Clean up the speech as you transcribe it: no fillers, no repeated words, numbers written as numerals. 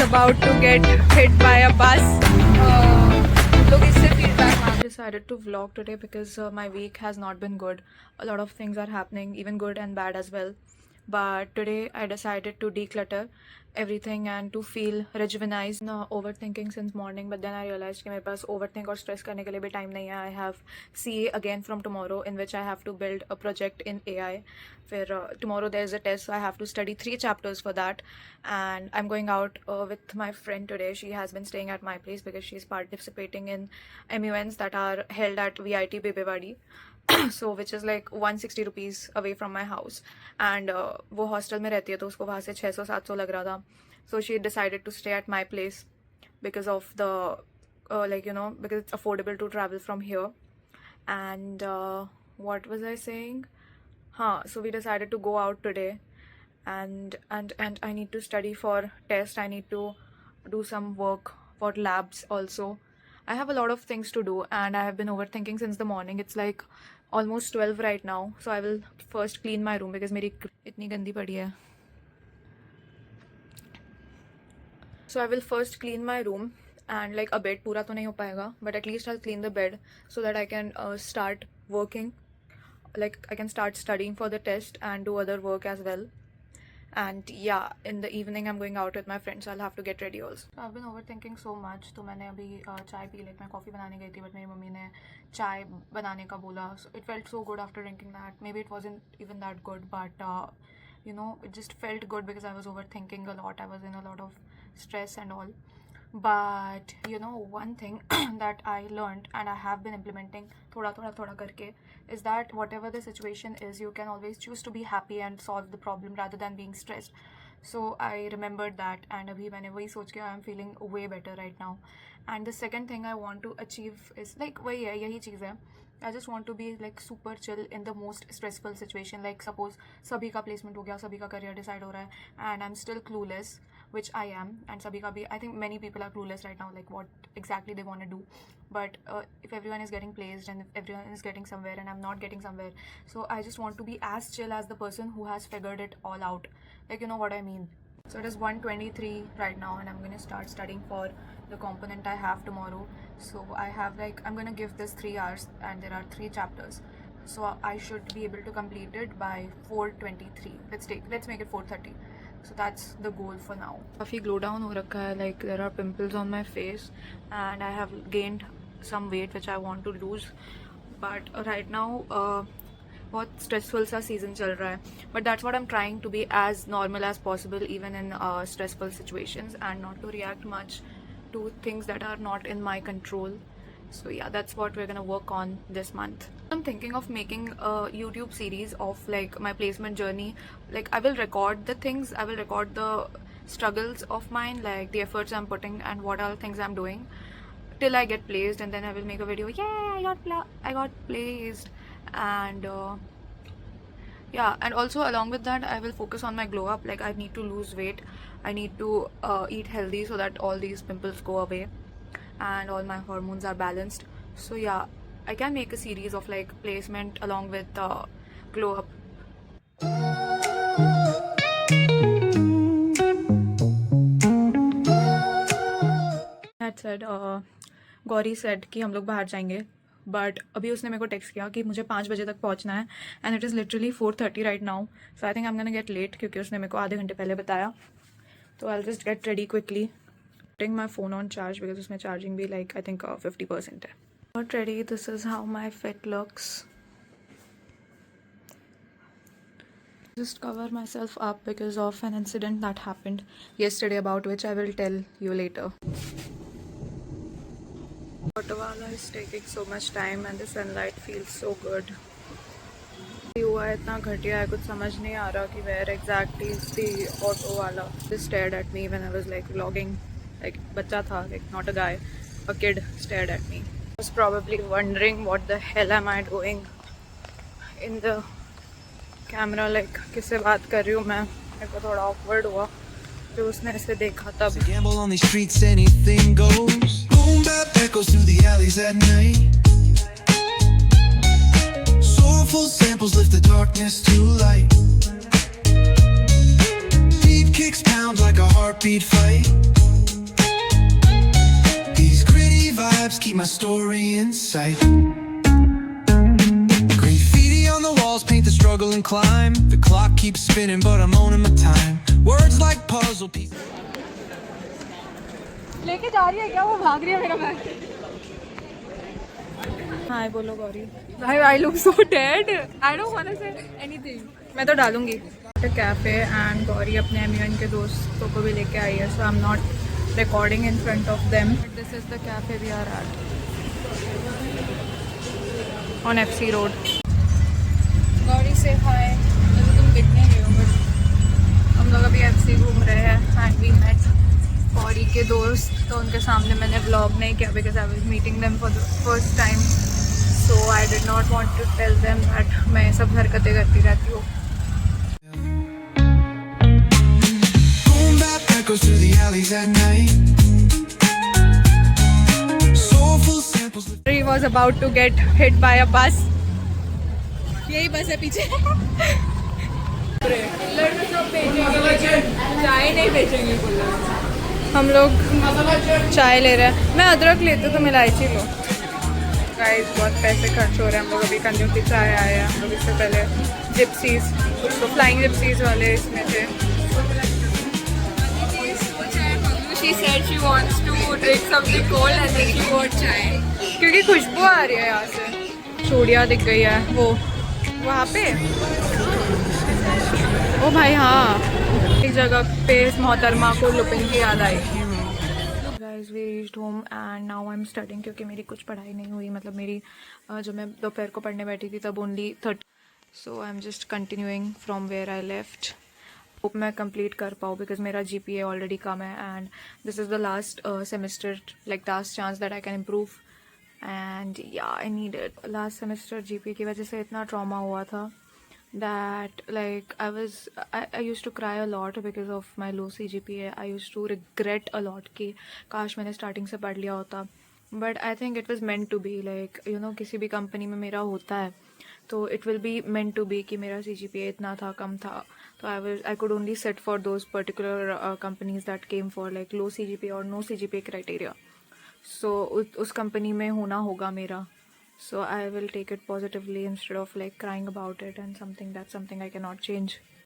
about to get hit by a bus. Look, इससे feedback. I decided to vlog today because my week has not been good. A lot of things are happening, even good and bad as well. But today I decided to declutter everything and to feel rejuvenized. No overthinking since morning, but then I realized कि मेरे पास overthink और stress करने के लिए भी time नहीं है. I have CA again from tomorrow, in which I have to build a project in AI. फिर tomorrow there is a test, so I have to study 3 chapters for that. And I'm going out with my friend today. She has been staying at my place because she's participating in MUNs that are held at VIT Bebewadi. So which is like 160 rupees away from my house. And वो hostel में रहती है तो उसको वहाँ से 600-700 लग रहा था. So she decided to stay at my place because of the because it's affordable to travel from here. And what was I saying? So we decided to go out today, and I need to study for test. I need to do some work for labs also. I have a lot of things to do and I have been overthinking since the morning. It's like almost 12 right now. So I will first clean my room because मेरी इतनी गंदी पड़ी है. So I will first clean my room and like a bed पूरा तो नहीं हो पाएगा, but at least I'll clean the bed so that I can start working. Like I can start studying for the test and do other work as well. And yeah, in the evening I'm going out with my friends, so I'll have to get ready also. So I've been overthinking so much. तो मैंने अभी चाय P, like मैं coffee बनाने गई थी, but मेरी mummy ने चाय बनाने का बोला. So it felt so good after drinking that. Maybe it wasn't even that good, but it just felt good because I was overthinking a lot. I was in a lot of stress and all. But one thing that I learned and I have been implementing thoda karke is that whatever the situation is, you can always choose to be happy and solve the problem rather than being stressed. So I remembered that, and abhi maine wahi soch ke I am feeling way better right now. And the second thing I want to achieve is like wahi hai, yahi cheez hai. I just want to be like super chill in the most stressful situation. Like suppose sabhi ka placement ho gaya, sabhi ka career decide ho raha hai, and I'm still clueless, which I am, and sabhi ka bhi, I think many people are clueless right now, like what exactly they want to do. But if everyone is getting placed and if everyone is getting somewhere and I'm not getting somewhere, so I just want to be as chill as the person who has figured it all out. Like, you know what I mean. So it is 1:23 right now and I'm going to start studying for the component I have tomorrow. So I have I'm going to give this 3 hours and there are 3 chapters. So I should be able to complete it by 4:23. Let's make it 4:30. So that's the goal for now. काफ़ी glow down हो रखा है, like there are pimples on my face and I have gained some weight which I want to lose. But right now बहुत stressful सा season चल रहा है. But that's what I'm trying to be as normal as possible even in stressful situations and not to react much to things that are not in my control. So yeah, that's what we're gonna work on this month. I'm thinking of making a YouTube series of like my placement journey. Like I will record the things, I will record the struggles of mine, like the efforts I'm putting and what all things I'm doing till I get placed, and then I will make a video. Yeah, I got placed. And yeah, and also along with that I will focus on my glow up. Like I need to lose weight, I need to eat healthy so that all these pimples go away and all my hormones are balanced. So yeah, I can make a series of like placement along with glow up. That said, Gauri said कि हम लोग बाहर जाएंगे, but अभी उसने मेरे को text किया कि मुझे 5 बजे तक पहुंचना है and it is literally 4:30 right now. So I think I am gonna get late क्योंकि उसने मेरे को आधे घंटे पहले बताया. तो I will just get ready quickly, putting my phone on charge because उसमें charging भी like I think 50% है. Got ready. This is how my fit looks. Just cover myself up because of an incident that happened yesterday about which I will tell you later. Auto wala is taking so much time and the sunlight feels so good. हुआ है इतना घटिया है, कुछ समझ नहीं आ रहा कि where exactly is the auto wala. Just stared at me when I was like vlogging. Like बच्चा था, like not a guy, a kid stared at me. I was probably wondering what the hell am I doing in the camera, like किससे बात कर रही हूँ मैं. मेरे को थोड़ा awkward हुआ जो उसने ऐसे देखा तब. Gamble on these streets, anything goes. Boom bap echoes through the alleys at night. Soulful samples lift the darkness to light. Beat kicks pound like a heartbeat fight. maps keep my story in sight. Graffiti on the walls paint the struggle and climb. The clock keeps spinning but I'm owning my time. Words like puzzle pieces. लेके जा रही है क्या? वो भाग रही है मेरा बैग। हाय बोलो गौरी। भाई I look so dead. I don't want to say anything. मैं तो डालूंगी। कैफे एंड गौरी अपने एमयूएन के दोस्तों को भी लेके आई है, so I am not recording in front of them. This is the cafe we are at on FC road. Gauri से हाय। तुम दिख नहीं रहे हो बट हम लोग अभी एफसी घूम रहे हैं एंड वी मेट गौरी के दोस्त। तो उनके सामने मैंने व्लॉग नहीं किया because I was meeting them for the first time, so I did not want to tell them that मैं ये सब हरकतें करती रहती हूँ। Boom bap echoes through the alleys at night. Soulful samples. He was about to get hit by a bus. यही बस है पीछे। लड़के सब बेचेंगे, चाय नहीं बेचेंगे। हम लोग चाय ले रहे हैं। मैं अदरक लेती तो इलायची लो। गाइस बहुत पैसे खर्च हो रहे हैं। हम लोग अभी कंजूसी चाय आए हैं। हम लोग इससे पहले जिप्सीज, कुछ तो फ्लाइंग जिप्सीज वाले इसमें थे। She said she wants to drink something cold and then she bought chai. क्योंकि खुशबू आ रही है यहाँ से। चूड़ियाँ दिख गई है वो वहाँ पे। ओ भाई हाँ, एक जगह पे इस मोहतरमा को लुपिन की याद आई। Guys, we reached home and now I'm studying क्योंकि मेरी कुछ पढ़ाई नहीं हुई। मतलब मेरी जब मैं दोपहर को पढ़ने बैठी थी तब only 30, so I'm just continuing from where I left. Hope मैं कंप्लीट कर पाऊँ बिकॉज मेरा GPA ऑलरेडी कम है and this is the last semester, like last chance that I can improve and yeah I need it. Last semester GPA की वजह से इतना ट्रॉमा हुआ था that like I used to cry a lot because of my low CGPA. I used to regret a lot कि काश मैंने starting से पढ़ लिया होता, but I think it was meant to be, like you know किसी भी company में मेरा होता है तो it will be meant to be कि मेरा CGPA इतना था, कम था, तो I could only sit for those particular companies that came for like low CGPA or no CGPA criteria. So उस कंपनी में होना होगा मेरा. So I will take it positively instead of like crying about it and something I cannot change.